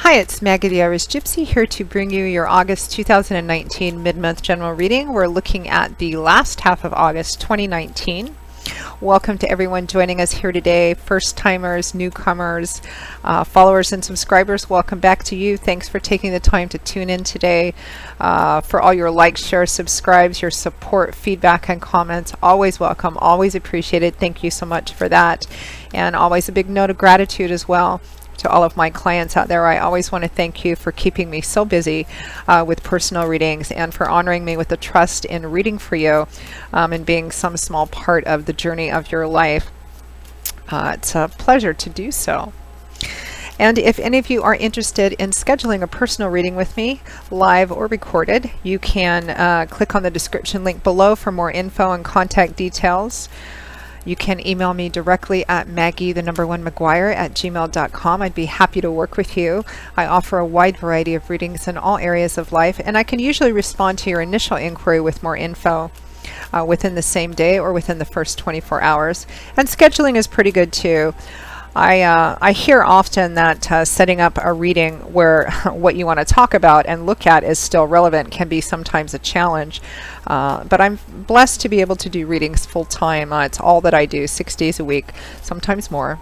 Hi, it's Maggie the Aries Gypsy here to bring you your August 2019 mid-month general reading. We're looking at the last half of August 2019. Welcome to everyone joining us here today, first-timers, newcomers, followers and subscribers. Welcome back to you. Thanks for taking the time to tune in today. For all your likes, shares, subscribes, your support, feedback, and comments. Always welcome, always appreciated. Thank you so much for that. And always a big note of gratitude as well to all of my clients out there. I always want to thank you for keeping me so busy with personal readings and for honoring me with the trust in reading for you and being some small part of the journey of your life. It's a pleasure to do so. And if any of you are interested in scheduling a personal reading with me, live or recorded, you can click on the description link below for more info and contact details. You can email me directly at maggie1mcguire@gmail.com. I'd be happy to work with you. I offer a wide variety of readings in all areas of life, and I can usually respond to your initial inquiry with more info within the same day or within the first 24 hours. And scheduling is pretty good too. I hear often that setting up a reading where what you want to talk about and look at is still relevant can be sometimes a challenge. But I'm blessed to be able to do readings full time. It's all that I do, 6 days a week, sometimes more.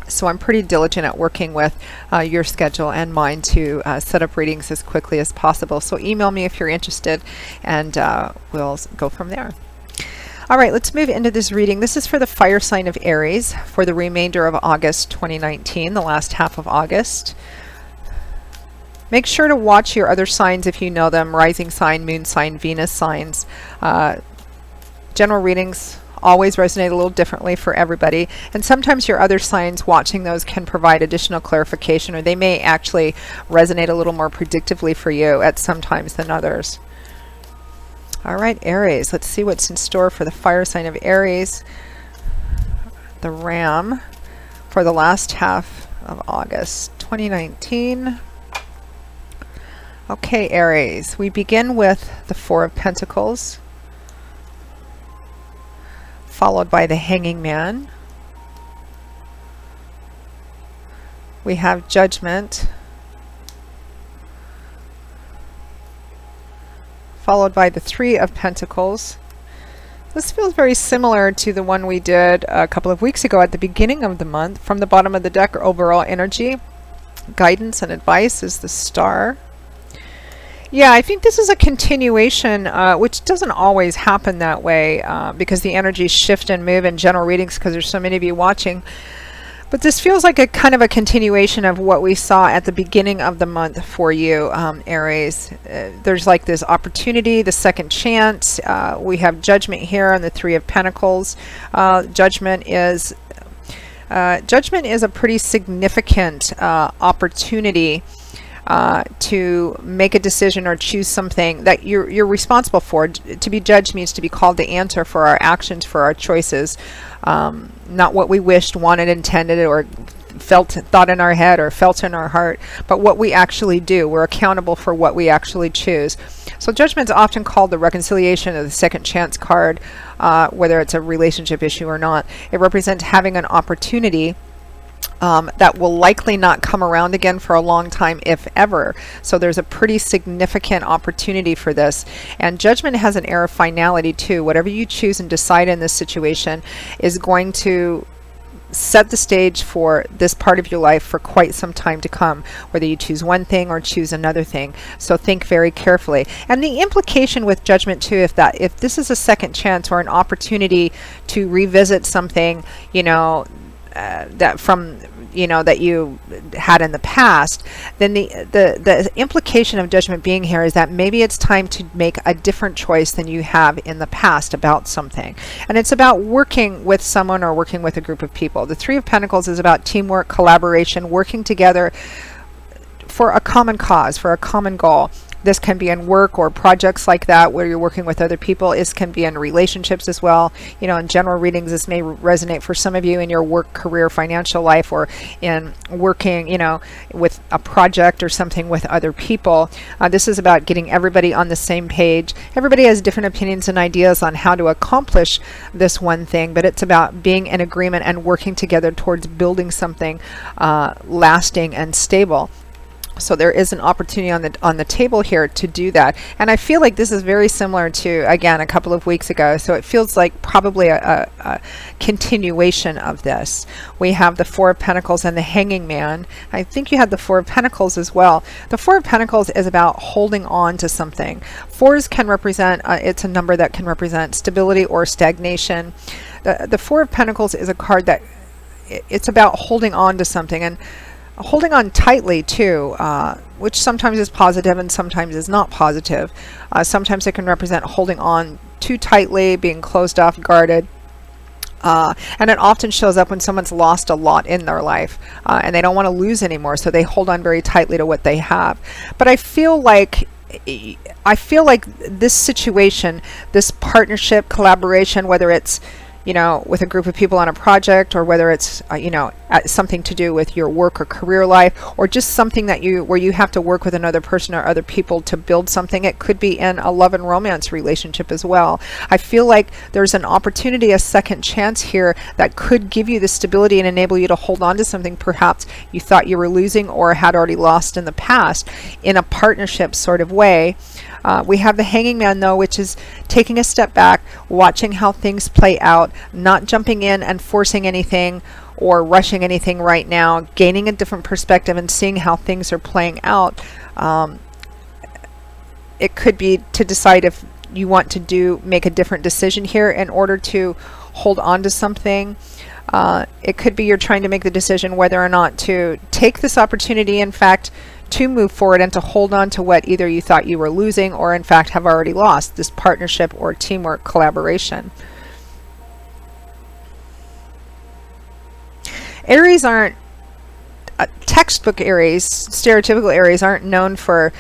So I'm pretty diligent at working with your schedule and mine to set up readings as quickly as possible. So email me if you're interested, and we'll go from there. All right, let's move into this reading. This is for the fire sign of Aries for the remainder of August 2019, the last half of August. Make sure to watch your other signs if you know them: rising sign, moon sign, Venus signs. General readings always resonate a little differently for everybody, and sometimes your other signs, watching those can provide additional clarification, or they may actually resonate a little more predictively for you at some times than others. All right, Aries, let's see what's in store for the fire sign of Aries, the Ram, for the last half of August 2019. Okay, Aries, we begin with the Four of Pentacles, followed by the Hanging Man. We have Judgment, followed by the Three of Pentacles. This feels very similar to the one we did a couple of weeks ago at the beginning of the month. From the bottom of the deck, or overall energy, guidance and advice, is the Star. Yeah, I think this is a continuation, which doesn't always happen that way because the energies shift and move in general readings because there's so many of you watching. But this feels like a kind of a continuation of what we saw at the beginning of the month for you, Aries. There's like this opportunity, the second chance. We have Judgment here on the Three of Pentacles. Judgment is a pretty significant opportunity to make a decision or choose something that you're responsible for. To be judged means to be called to answer for our actions, for our choices, not what we wished, wanted, intended, or thought in our head or felt in our heart, but what we actually do. We're accountable for what we actually choose. So Judgment is often called the reconciliation or the second chance card, whether it's a relationship issue or not. It represents having an opportunity that will likely not come around again for a long time, if ever. So there's a pretty significant opportunity for this. And Judgment has an air of finality too. Whatever you choose and decide in this situation is going to set the stage for this part of your life for quite some time to come, whether you choose one thing or choose another thing. So think very carefully. And the implication with Judgment too, if this is a second chance or an opportunity to revisit something, that you had in the past, then the implication of Judgment being here is that maybe it's time to make a different choice than you have in the past about something. And it's about working with someone or working with a group of people. The Three of Pentacles is about teamwork, collaboration, working together for a common cause, for a common goal. This can be in work or projects like that where you're working with other people. This can be in relationships as well. In general readings, this may resonate for some of you in your work, career, financial life, or in working, with a project or something with other people. This is about getting everybody on the same page. Everybody has different opinions and ideas on how to accomplish this one thing, but it's about being in agreement and working together towards building something lasting and stable. So there is an opportunity on the table here to do that. And I feel like this is very similar to, again, a couple of weeks ago. So it feels like probably a continuation of this. We have the Four of Pentacles and the Hanging Man. I think you had the Four of Pentacles as well. The Four of Pentacles is about holding on to something. Fours can represent, it's a number that can represent stability or stagnation. The Four of Pentacles is a card that it's about holding on to something, and holding on tightly too, which sometimes is positive and sometimes is not positive. Sometimes it can represent holding on too tightly, being closed off, guarded. And it often shows up when someone's lost a lot in their life and they don't want to lose anymore, so they hold on very tightly to what they have. But I feel like this situation, this partnership, collaboration, whether it's with a group of people on a project, or whether it's, something to do with your work or career life, or just something where you have to work with another person or other people to build something. It could be in a love and romance relationship as well. I feel like there's an opportunity, a second chance here that could give you the stability and enable you to hold on to something perhaps you thought you were losing or had already lost in the past in a partnership sort of way. We have the Hanging Man, though, which is taking a step back, watching how things play out, not jumping in and forcing anything or rushing anything right now, gaining a different perspective and seeing how things are playing out. It could be to decide if you want to make a different decision here in order to hold on to something. It could be you're trying to make the decision whether or not to take this opportunity, in fact, to move forward and to hold on to what either you thought you were losing or in fact have already lost, this partnership or teamwork collaboration. Aries aren't textbook Aries, stereotypical Aries aren't known for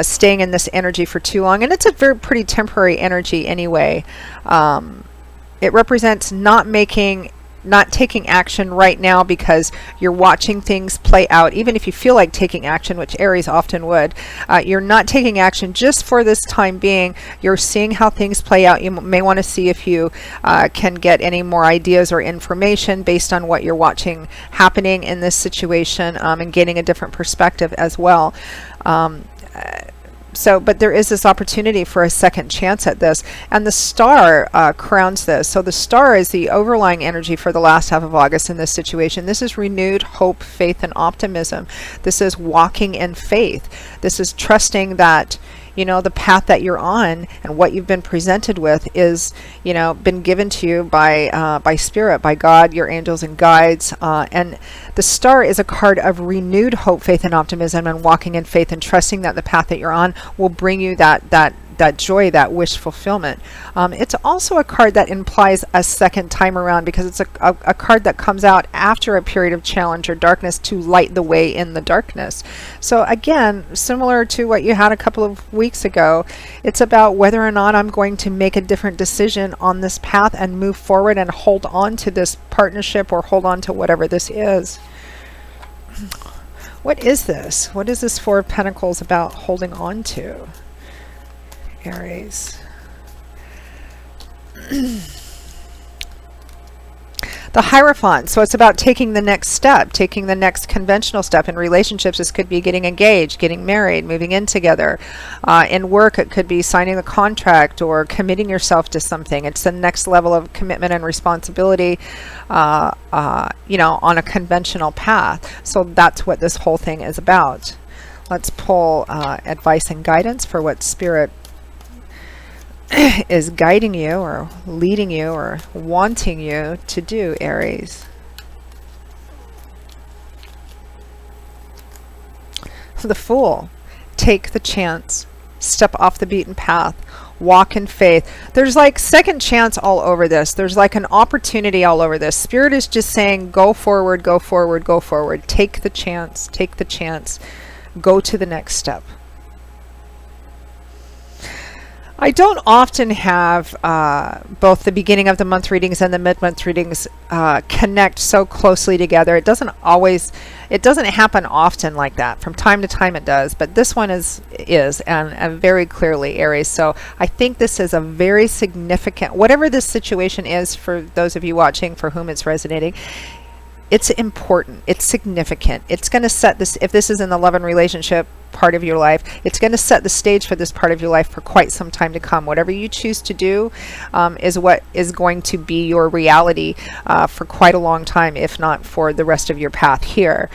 staying in this energy for too long, and it's a pretty temporary energy anyway. It represents not taking action right now because you're watching things play out. Even if you feel like taking action, which Aries often would, you're not taking action just for this time being. You're seeing how things play out. You may want to see if you can get any more ideas or information based on what you're watching happening in this situation, and gaining a different perspective as well. But there is this opportunity for a second chance at this, and the Star crowns this. So the Star is the overlying energy for the last half of August in this situation. This is renewed hope, faith, and optimism. This is walking in faith. This is trusting that the path that you're on and what you've been presented with is, been given to you by Spirit, by God, your angels and guides. And the Star is a card of renewed hope, faith, and optimism, and walking in faith and trusting that the path that you're on will bring you that joy, that wish fulfillment. It's also a card that implies a second time around because it's a card that comes out after a period of challenge or darkness to light the way in the darkness. So again, similar to what you had a couple of weeks ago, it's about whether or not I'm going to make a different decision on this path and move forward and hold on to this partnership or hold on to whatever this is. What is this? What is this Four of Pentacles about holding on to? Aries. The Hierophant. So it's about taking the next step, taking the next conventional step. In relationships, this could be getting engaged, getting married, moving in together. In work, it could be signing the contract or committing yourself to something. It's the next level of commitment and responsibility, on a conventional path. So that's what this whole thing is about. Let's pull advice and guidance for what Spirit is guiding you or leading you or wanting you to do, Aries. The Fool. Take the chance. Step off the beaten path. Walk in faith. There's like second chance all over this. There's like an opportunity all over this. Spirit is just saying, go forward, go forward, go forward. Take the chance. Take the chance. Go to the next step. I don't often have both the beginning of the month readings and the mid-month readings connect so closely together. It doesn't happen often like that. From time to time it does, but this one is and very clearly Aries. So I think this is a very significant, whatever this situation is for those of you watching for whom it's resonating, It's important. It's significant. It's going to set this, if this is in the love and relationship part of your life, it's going to set the stage for this part of your life for quite some time to come. Whatever you choose to do is what is going to be your reality for quite a long time, if not for the rest of your path here.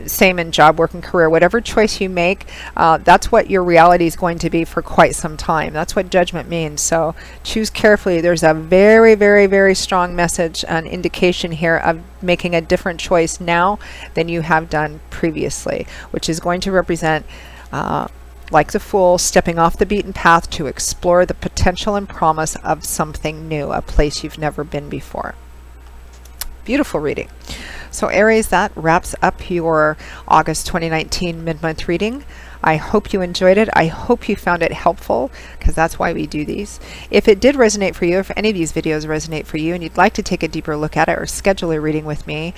Same in job, work, and career. Whatever choice you make, that's what your reality is going to be for quite some time. That's what judgment means. So choose carefully. There's a very, very, very strong message and indication here of making a different choice now than you have done previously, which is going to represent like the Fool, stepping off the beaten path to explore the potential and promise of something new, a place you've never been before. Beautiful reading. So Aries, that wraps up your August 2019 mid-month reading. I hope you enjoyed it. I hope you found it helpful, because that's why we do these. If it did resonate for you, if any of these videos resonate for you and you'd like to take a deeper look at it or schedule a reading with me,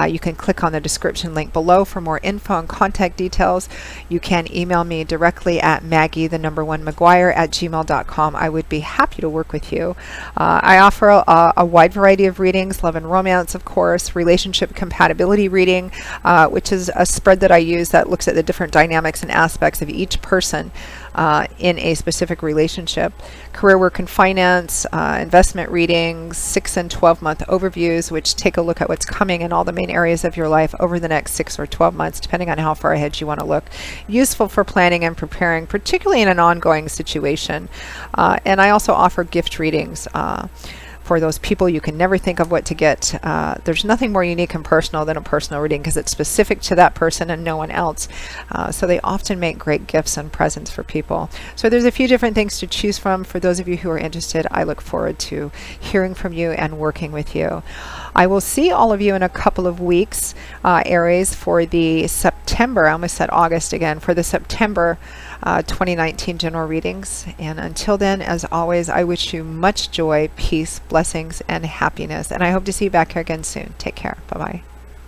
you can click on the description link below for more info and contact details. You can email me directly at Maggie1McGuire@gmail.com. I would be happy to work with you. I offer a wide variety of readings, love and romance, of course, relationship compatibility reading, which is a spread that I use that looks at the different dynamics and aspects of each person in a specific relationship, career, work, and finance, investment readings, 6 and 12-month overviews, which take a look at what's coming in all the main areas of your life over the next 6 or 12 months, depending on how far ahead you want to look. Useful for planning and preparing, particularly in an ongoing situation. And I also offer gift readings for those people you can never think of what to get. There's nothing more unique and personal than a personal reading, because it's specific to that person and no one else. So they often make great gifts and presents for people. So there's a few different things to choose from. For those of you who are interested, I look forward to hearing from you and working with you. I will see all of you in a couple of weeks, Aries, for the September, I almost said August again, for the September 2019 general readings. And until then, as always, I wish you much joy, peace, blessings, and happiness. And I hope to see you back here again soon. Take care. Bye-bye.